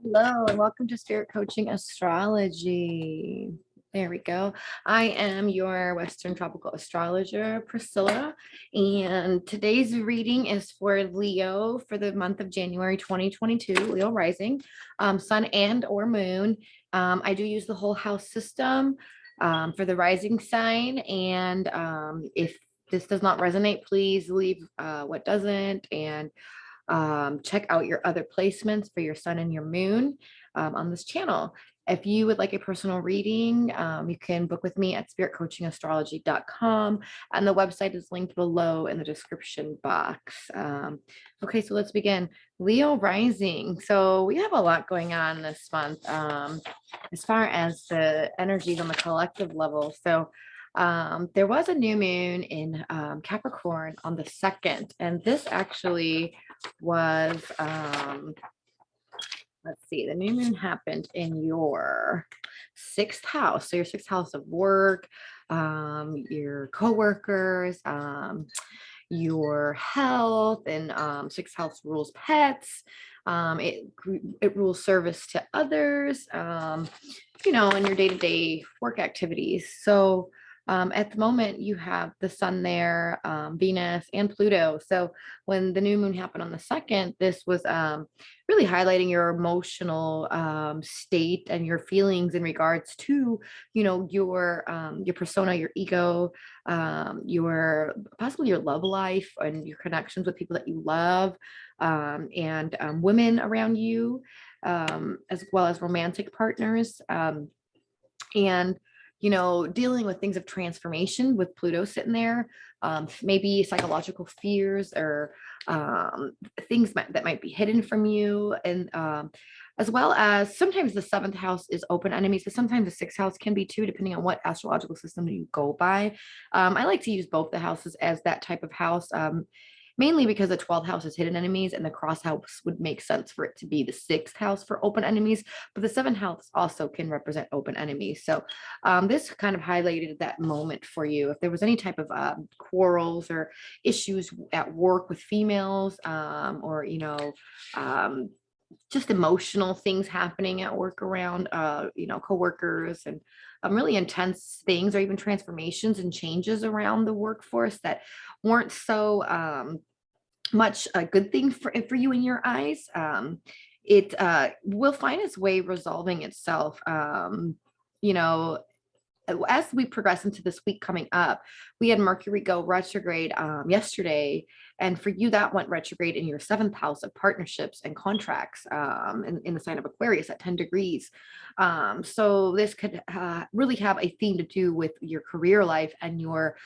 Hello and welcome to Spirit Coaching Astrology. There we go. I am your Western Tropical Astrologer, Priscilla, and today's reading is for Leo for the month of January 2022, Leo rising, sun and or moon. I do use the whole house system for the rising sign, and if this does not resonate, please leave what doesn't, and check out your other placements for your sun and your moon on this channel. If you would like a personal reading, you can book with me at spiritcoachingastrology.com, and the website is linked below in the description box. Okay, so let's begin. Leo rising. So we have a lot going on this month as far as the energies on the collective level. So there was a new moon in Capricorn on the 2nd, and this actually was let's see, the new moon happened in your 6th house. So your 6th house of work, your coworkers, your health, and 6th house rules pets. It rules service to others, in your day-to-day work activities. So at the moment, you have the sun there, Venus, and Pluto. So when the new moon happened on the 2nd, this was really highlighting your emotional state and your feelings in regards to, your persona, your ego, your possibly your love life and your connections with people that you love, and women around you, as well as romantic partners. And dealing with things of transformation with Pluto sitting there, maybe psychological fears or things that might be hidden from you. And as well as sometimes the 7th house is open enemies, but sometimes the 6th house can be too, depending on what astrological system you go by. I like to use both the houses as that type of house. Mainly because the 12th house is hidden enemies, and the cross house would make sense for it to be the 6th house for open enemies, but the 7th house also can represent open enemies. So this kind of highlighted that moment for you. If there was any type of quarrels or issues at work with females, or just emotional things happening at work around coworkers, and really intense things, or even transformations and changes around the workforce that weren't so much a good thing for you in your eyes. It will find its way resolving itself, as we progress into this week coming up. We had Mercury go retrograde yesterday, and for you that went retrograde in your 7th house of partnerships and contracts, in the sign of Aquarius at 10 degrees. So this could really have a theme to do with your career life and your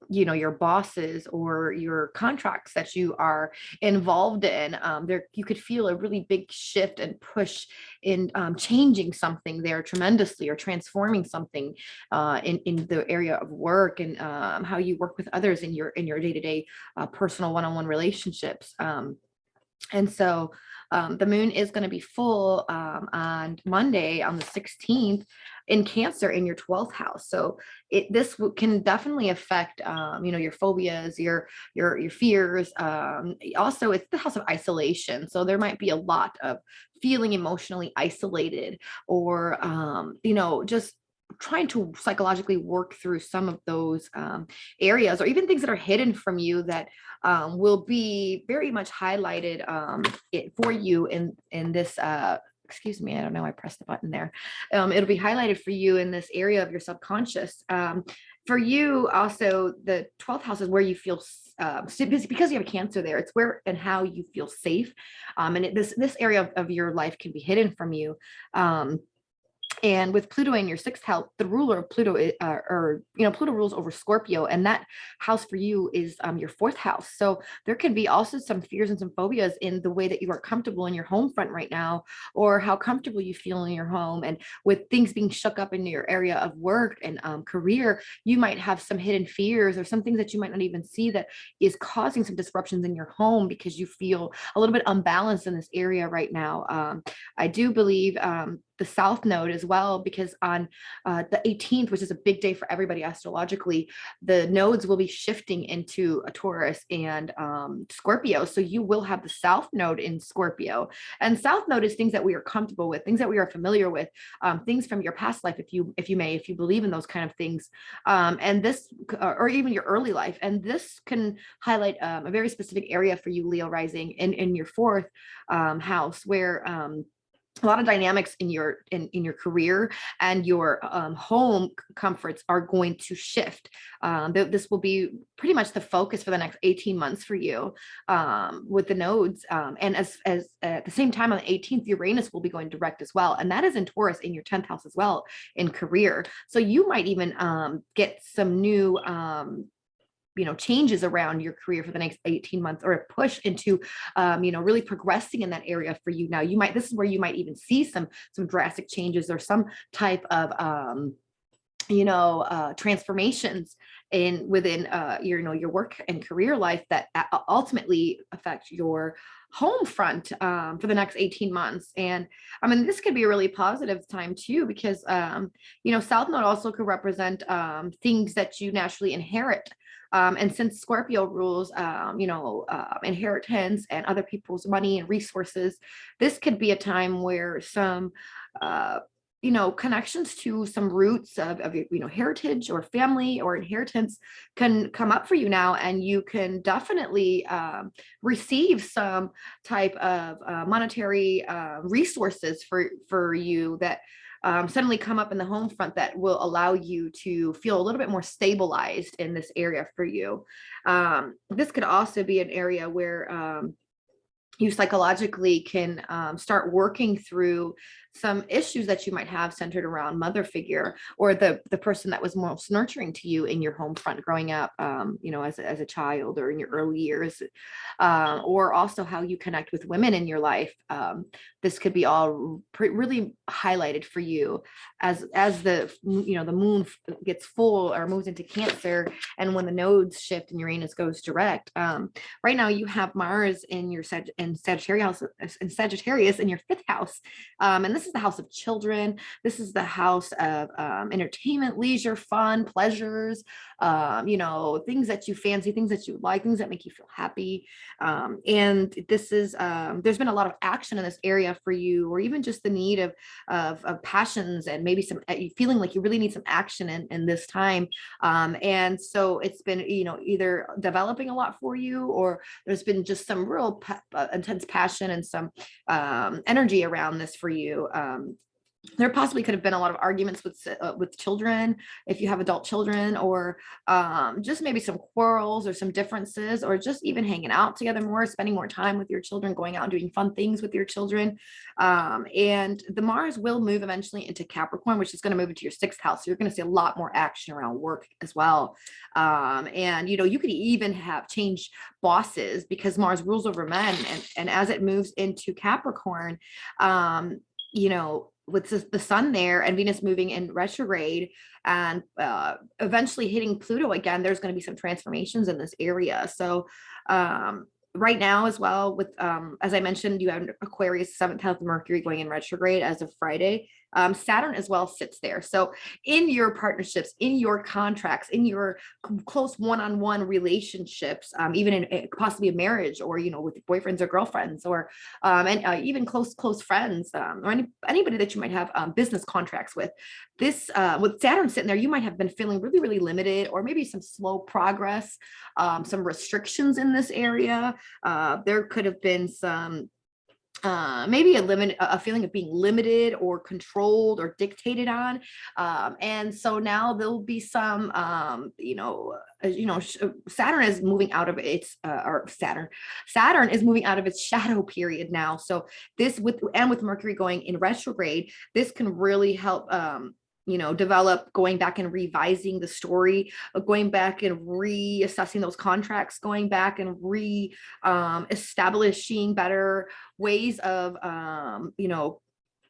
your bosses or your contracts that you are involved in. There you could feel a really big shift and push in changing something there tremendously, or transforming something in the area of work, and how you work with others in your day-to-day personal one-on-one relationships. And so the moon is going to be full on Monday on the 16th in Cancer in your 12th house. So this can definitely affect, your phobias, your fears. Also, it's the house of isolation. So there might be a lot of feeling emotionally isolated, or, just trying to psychologically work through some of those areas, or even things that are hidden from you that will be very much highlighted for you in this. Excuse me, I don't know, I pressed the button there. It'll be highlighted for you in this area of your subconscious. For you, also, the 12th house is where you feel because you have a Cancer there. It's where and how you feel safe, and this area of your life can be hidden from you. And with Pluto in your 6th house, the ruler of Pluto, Pluto rules over Scorpio, and that house for you is your 4th house. So there can be also some fears and some phobias in the way that you are comfortable in your home front right now, or how comfortable you feel in your home. And with things being shook up in your area of work and career, you might have some hidden fears, or some things that you might not even see that is causing some disruptions in your home, because you feel a little bit unbalanced in this area right now. I do believe the south node as well, because on the 18th, which is a big day for everybody astrologically, the nodes will be shifting into a Taurus and Scorpio. So you will have the south node in Scorpio, and south node is things that we are comfortable with, things that we are familiar with, things from your past life, if you believe in those kind of things, and this, or even your early life. And this can highlight a very specific area for you, Leo rising, in your fourth house, where a lot of dynamics in your career and your home comforts are going to shift. This will be pretty much the focus for the next 18 months for you, with the nodes. And as at the same time, on the 18th, Uranus will be going direct as well. And that is in Taurus, in your 10th house as well, in career. So you might even get some new changes around your career for the next 18 months, or a push into really progressing in that area for you. Now this is where you might even see some drastic changes, or some type of transformations within your work and career life that ultimately affect your home front for the next 18 months. And I mean, this could be a really positive time too, because South Node also could represent things that you naturally inherit. And since Scorpio rules, inheritance and other people's money and resources, this could be a time where some, connections to some roots of heritage or family or inheritance can come up for you now, and you can definitely receive some type of monetary resources for you that suddenly come up in the home front, that will allow you to feel a little bit more stabilized in this area for you. This could also be an area where you psychologically can start working through some issues that you might have centered around mother figure, or the person that was most nurturing to you in your home front growing up, as a child, or in your early years, or also how you connect with women in your life. This could be all really highlighted for you as the moon gets full or moves into Cancer, and when the nodes shift and Uranus goes direct. Right now you have Mars in your Sagittarius in your fifth house, and this is the house of children. This is the house of entertainment, leisure, fun, pleasures, things that you fancy, things that you like, things that make you feel happy. And this is there's been a lot of action in this area for you, or even just the need of passions, and maybe some feeling like you really need some action in this time. And so it's been either developing a lot for you, or there's been just some real intense passion and some energy around this for you. There possibly could have been a lot of arguments with children, if you have adult children, or just maybe some quarrels or some differences, or just even hanging out together more, spending more time with your children, going out and doing fun things with your children. And the Mars will move eventually into Capricorn, which is going to move into your sixth house. So you're going to see a lot more action around work as well. And you could even have change bosses, because Mars rules over men, and as it moves into Capricorn, with the sun there and Venus moving in retrograde, and eventually hitting Pluto again, there's going to be some transformations in this area. So right now as well, with as I mentioned, you have Aquarius, seventh house of Mercury going in retrograde as of Friday. Saturn as well sits there. So in your partnerships, in your contracts, in your close one-on-one relationships, even in possibly a marriage, or with boyfriends or girlfriends, or even close friends, or anybody that you might have business contracts with. This with Saturn sitting there, you might have been feeling really, really limited, or maybe some slow progress, some restrictions in this area. There could have been some maybe a feeling of being limited or controlled or dictated on, and so now there'll be some Saturn is moving out of its Saturn is moving out of its shadow period now. So this with Mercury going in retrograde, this can really help develop, going back and revising the story, going back and reassessing those contracts, going back and establishing better ways of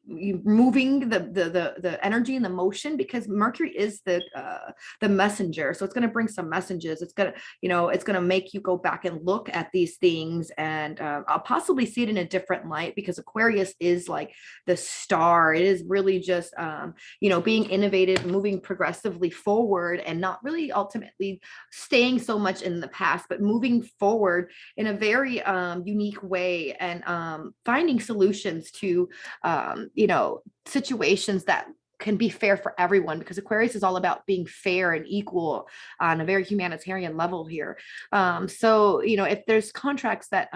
moving the energy and the motion, because Mercury is the messenger. So it's going to bring some messages. It's going to, it's going to make you go back and look at these things, and I'll possibly see it in a different light, because Aquarius is like the star. It is really just being innovative, moving progressively forward, and not really ultimately staying so much in the past, but moving forward in a very unique way, and finding solutions to situations that can be fair for everyone, because Aquarius is all about being fair and equal on a very humanitarian level here. So if there's contracts that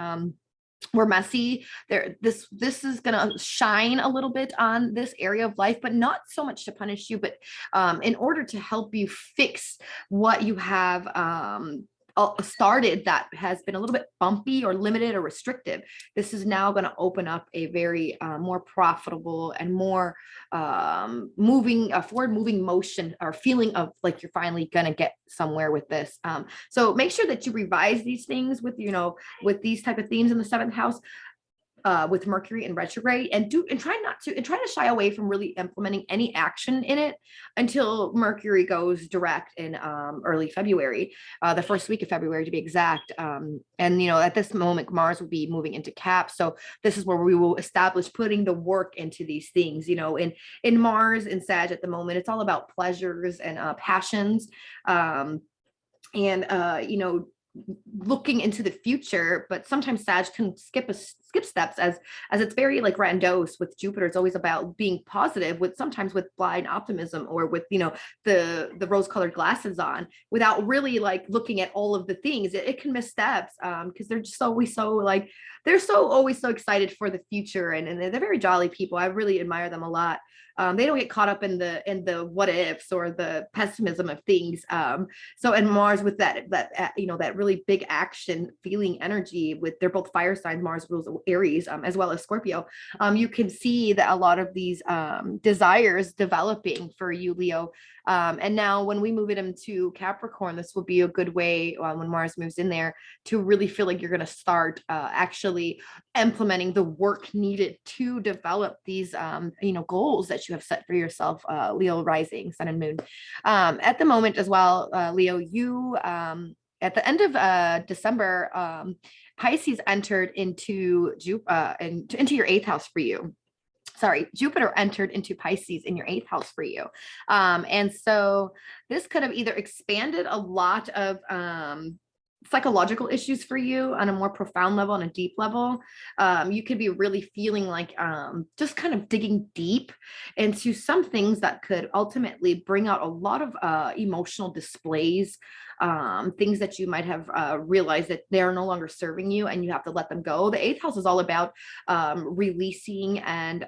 were messy, this is going to shine a little bit on this area of life, but not so much to punish you, but in order to help you fix what you have started that has been a little bit bumpy or limited or restrictive. This is now going to open up a very more profitable and more forward moving motion, or feeling of like you're finally going to get somewhere with this. So make sure that you revise these things with with these type of themes in the seventh house, with Mercury in retrograde, and try to shy away from really implementing any action in it until Mercury goes direct in early February, the first week of February to be exact. And at this moment, Mars will be moving into Cap, so this is where we will establish putting the work into these things. In Mars in Sag at the moment, it's all about pleasures and passions, and looking into the future. But sometimes Sag can skip steps, as it's very like grandiose. With Jupiter, it's always about being positive, with sometimes with blind optimism, or with the rose-colored glasses on, without really like looking at all of the things. It can miss steps, because they're just always always so excited for the future, and they're very jolly people. I really admire them a lot. They don't get caught up in the what ifs or the pessimism of things. So, and Mars with that really big action feeling energy, they're both fire signs. Mars rules Aries, as well as Scorpio. You can see that a lot of these desires developing for you, Leo. And now when we move it into Capricorn, this will be a good way, when Mars moves in there, to really feel like you're going to start actually implementing the work needed to develop these goals that you have set for yourself, Leo rising, sun and moon. At the moment as well, Leo, you at the end of December, Pisces entered into your eighth house for you. Sorry, Jupiter entered into Pisces in your eighth house for you. And so this could have either expanded a lot of psychological issues for you on a more profound level, on a deep level. You could be really feeling like just kind of digging deep into some things that could ultimately bring out a lot of emotional displays, things that you might have realized that they're no longer serving you, and you have to let them go. The eighth house is all about releasing and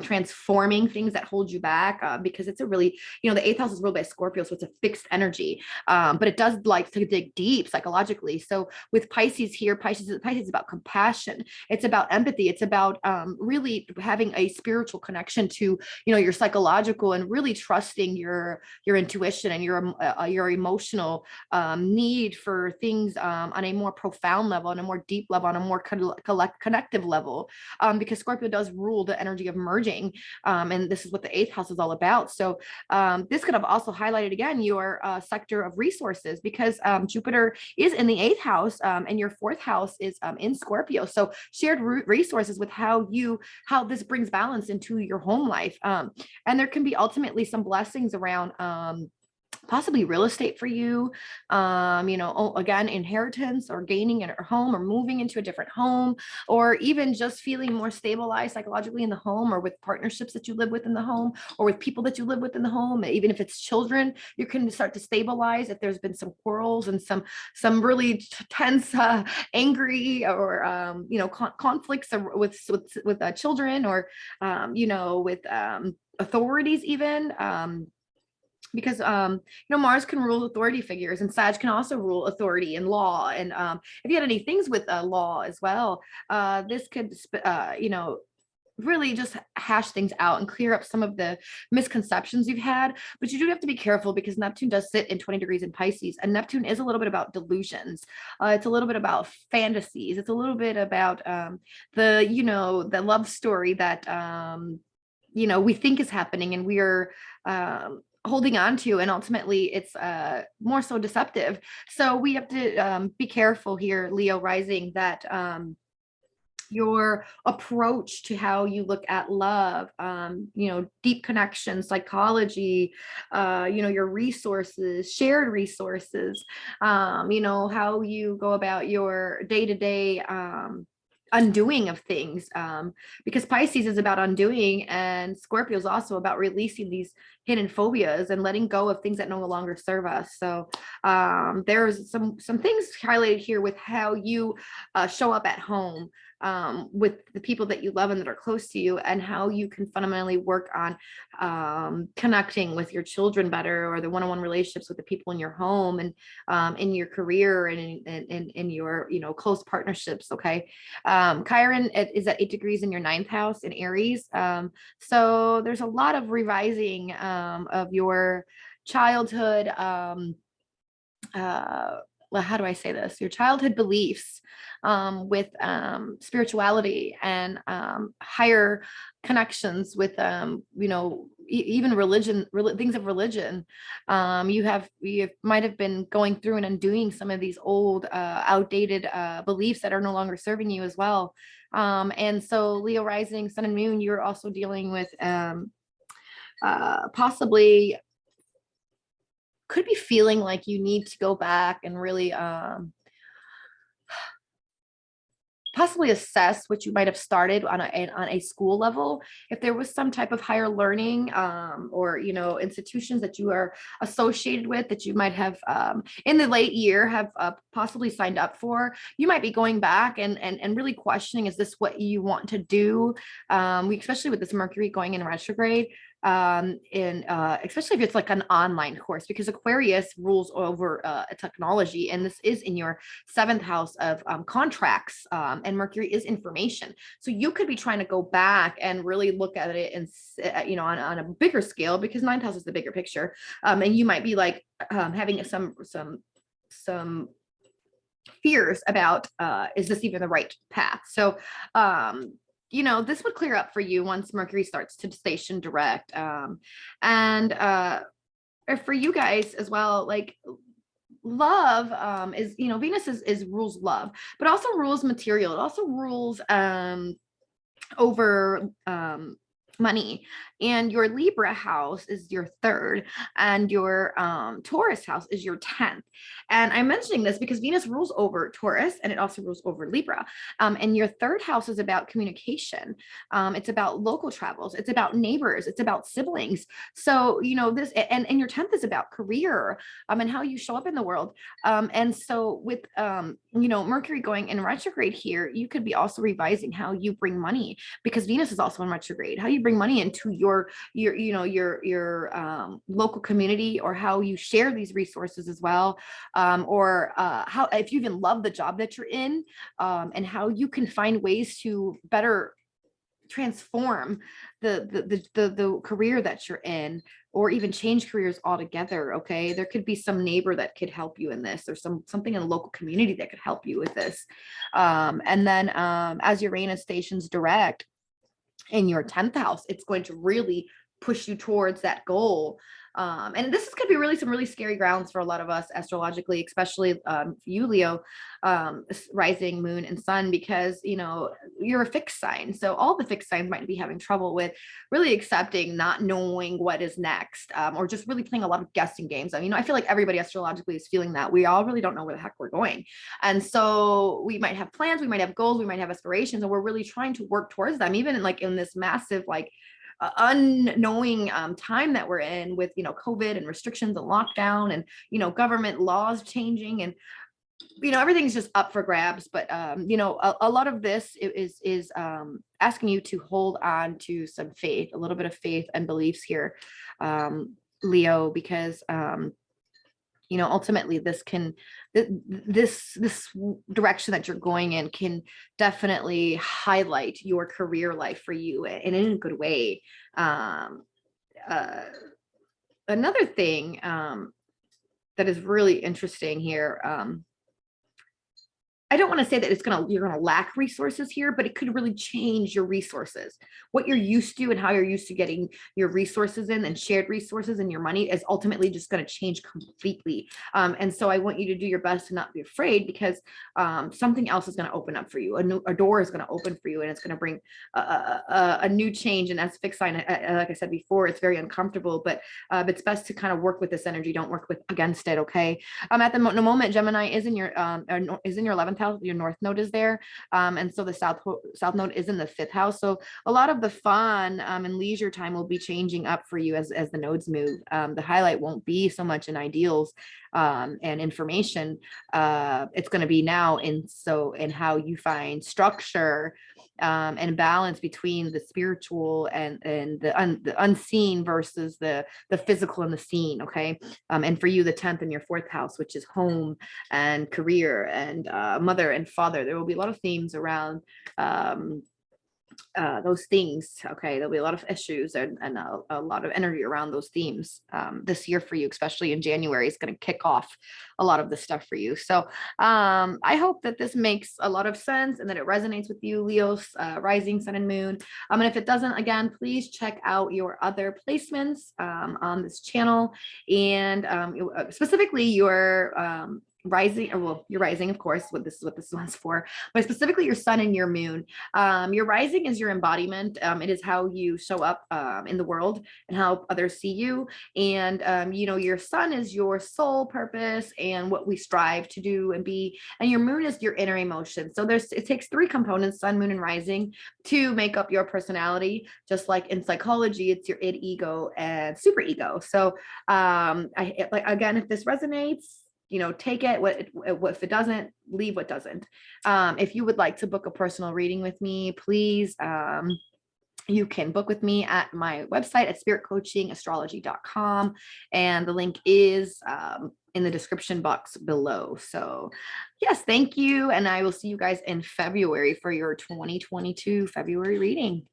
transforming things that hold you back, because it's a really, the eighth house is ruled by Scorpio, so it's a fixed energy, but it does like to dig deep psychologically. So with Pisces here, Pisces is about compassion. It's about empathy. It's about really having a spiritual connection to your psychological, and really trusting your intuition and your emotional need for things on a more profound level, on a more deep level, on a more connective level, because Scorpio does rule the energy of merging, and this is what the eighth house is all about. So this could have also highlighted again your sector of resources, because Jupiter is in the eighth house, and your fourth house is in Scorpio. So shared resources with how this brings balance into your home life, and there can be ultimately some blessings around possibly real estate for you, again, inheritance, or gaining a home, or moving into a different home, or even just feeling more stabilized psychologically in the home, or with partnerships that you live with in the home, or with people that you live with in the home. Even if it's children, you can start to stabilize if there's been some quarrels and some really tense, angry, or conflicts with children, or with authorities even. Because Mars can rule authority figures, and Sag can also rule authority and law. And if you had any things with law as well, this could really just hash things out and clear up some of the misconceptions you've had. But you do have to be careful because Neptune does sit in 20 degrees in Pisces, and Neptune is a little bit about delusions. It's a little bit about fantasies. It's a little bit about the love story that we think is happening, and we are holding on to, and ultimately it's more so deceptive. So we have to be careful here, Leo rising, that your approach to how you look at love, deep connection, psychology, your resources, shared resources, how you go about your day-to-day undoing of things, because Pisces is about undoing, and Scorpio is also about releasing these hidden phobias and letting go of things that no longer serve us. So there's some things highlighted here with how you show up at home with the people that you love and that are close to you, and how you can fundamentally work on connecting with your children better, or the one-on-one relationships with the people in your home, and in your career, and in your close partnerships. Okay. Chiron is at 8 degrees in your ninth house in Aries. So there's a lot of revising of your childhood, well, how do I say this? Your childhood beliefs with spirituality and higher connections with, even religion, things of religion. You might have been going through and undoing some of these old, outdated beliefs that are no longer serving you as well. And so Leo rising, sun and moon, you're also dealing with possibly could be feeling like you need to go back and really possibly assess what you might have started on a school level. If there was some type of higher learning or institutions that you are associated with that you might have in the late year have possibly signed up for, you might be going back and really questioning, is this what you want to do? Especially with this Mercury going in retrograde, especially if it's like an online course, because Aquarius rules over technology, and this is in your 7th house of contracts, and Mercury is information. So you could be trying to go back and really look at it and on a bigger scale, because 9th house is the bigger picture, and you might be like having some fears about is this even the right path? So this would clear up for you once Mercury starts to station direct. And for you guys as well, like love is, Venus is rules love, but also rules material. It also rules over money. And your Libra house is your 3rd, and your Taurus house is your 10th. And I'm mentioning this because Venus rules over Taurus, and it also rules over Libra. And your 3rd house is about communication. It's about local travels. It's about neighbors. It's about siblings. So, this, and your 10th is about career, and how you show up in the world. And so with, Mercury going in retrograde here, you could be also revising how you bring money, because Venus is also in retrograde, how you bring money into your local community, or how you share these resources as well, or how, if you even love the job that you're in, and how you can find ways to better transform the career that you're in, or even change careers altogether. Okay, there could be some neighbor that could help you in this, or something in a local community that could help you with this. And then as Uranus stations direct in your 10th house, it's going to really push you towards that goal. And this is going to be really some really scary grounds for a lot of us astrologically, especially you, Leo, rising, moon, and sun, because you're a fixed sign. So all the fixed signs might be having trouble with really accepting not knowing what is next, or just really playing a lot of guessing games. I feel like everybody astrologically is feeling that we all really don't know where the heck we're going. And so we might have plans, we might have goals, we might have aspirations, and we're really trying to work towards them, even in this massive unknowing time that we're in with COVID and restrictions and lockdown, and government laws changing, and everything's just up for grabs. But a lot of this is asking you to hold on to some faith, a little bit of faith and beliefs here, Leo, because you know, ultimately this direction that you're going in can definitely highlight your career life for you, and in a good way. Uh, Another thing that is really interesting here, I don't want to say that you're gonna lack resources here, but it could really change your resources. What you're used to and how you're used to getting your resources in, and shared resources, and your money is ultimately just going to change completely. And so I want you to do your best to not be afraid, because something else is going to open up for you. A door is going to open for you, and it's going to bring a new change. And as fixed sign, like I said before, it's very uncomfortable, but it's best to kind of work with this energy. Don't work against it. Okay. At the moment, Gemini is in your 11th house. Your north node is there, and so the south node is in the 5th house. So a lot of the fun and leisure time will be changing up for you as the nodes move. The highlight won't be so much in ideals and information. It's going to be now in how you find structure and balance between the spiritual and the unseen versus the physical and the seen. Okay. And for you, the 10th and your 4th house, which is home and career and mother and father, there will be a lot of themes around those things. Okay, there'll be a lot of issues and a lot of energy around those themes this year for you, especially in January. Is going to kick off a lot of this stuff for you. So I hope that this makes a lot of sense and that it resonates with you, Leo's rising, sun, and moon. And if it doesn't, again, please check out your other placements on this channel, and specifically your rising, or well, your rising, of course, this one's for, but specifically your sun and your moon. Your rising is your embodiment. It is how you show up in the world and how others see you. And you know, your sun is your soul purpose and what we strive to do and be. And your moon is your inner emotion. So it takes 3 components, sun, moon, and rising, to make up your personality. Just like in psychology, it's your id, ego, and super ego. So again, if this resonates, you know, take it. What if it doesn't, leave what doesn't. If you would like to book a personal reading with me, please, you can book with me at my website at spiritcoachingastrology.com. And the link is in the description box below. So yes, thank you. And I will see you guys in February for your 2022 February reading.